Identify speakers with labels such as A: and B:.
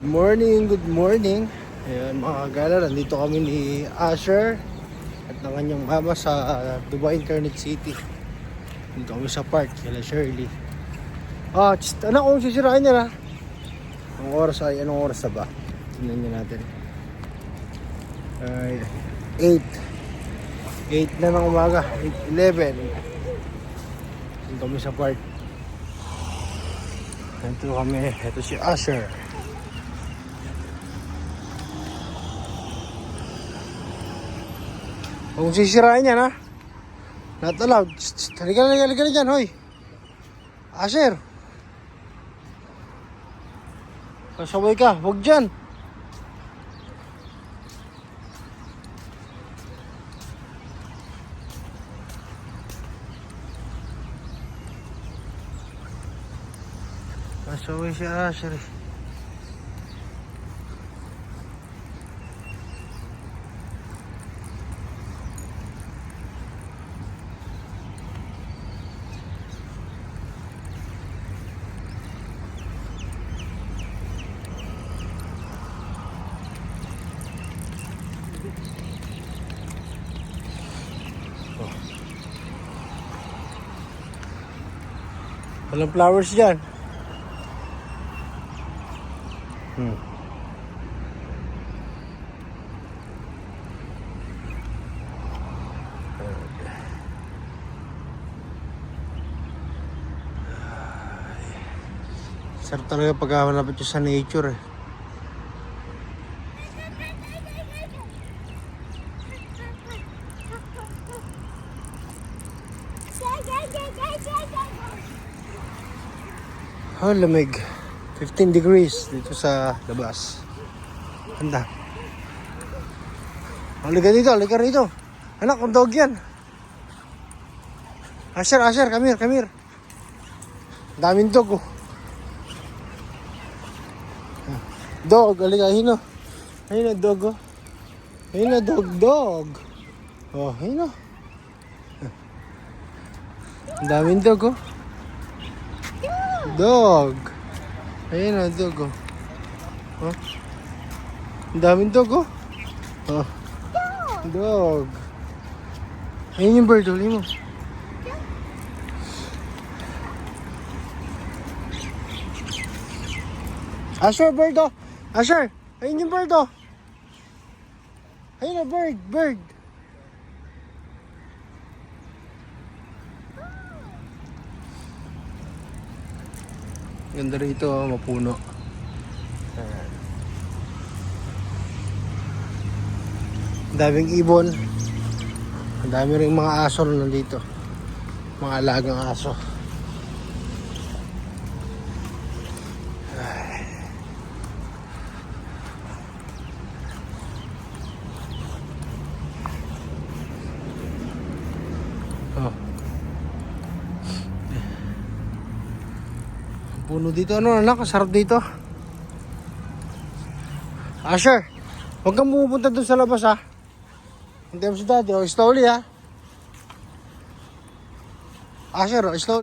A: Good morning. Ayan mga kagala, nandito kami ni Asher at ng kanyang mama sa Dubai Internet City. Nandito kami sa park, kila Shirley. Anak, kung sisirain niya na. Anong oras na ba? Tingnan niya natin. Ay, 8 na ng umaga, 8:11. Nandito kami sa park. Nandito kami, ito si Asher. Kung sisirain yan ha. Not allowed. Halika na dyan, hoy. Asher. Kasabay ka, huwag dyan. Kasabay si Asher. Walang flowers dyan. Sarap talaga pag malapit yung sa nature eh. Oh, lamig. 15 degrees dito sa labas. Handa. Halika rito. Anak, ang dog yan. Asher, come here. Daming dog oh. Dog, halika, hino. Hino, dog oh. Hino, dog. Oh, hino. Daming dog oh. Dog. Ayun na, dog oh. Huh? Ang daming dog oh. Oh. Dog. Ayun yung bird, huli mo. Asher, bird oh. Asher, ayun yung bird oh. Ayun na, bird. Ganda rito, mapuno. Ang daming ibon. Ang dami rin mga aso na nandito. Mga alagang aso. Oh. Puno dito, anak, sarap dito. Asher, huwag kang pupunta dun sa labas ha. Hindi mo si daddy, slowly ha. Asher, slowly.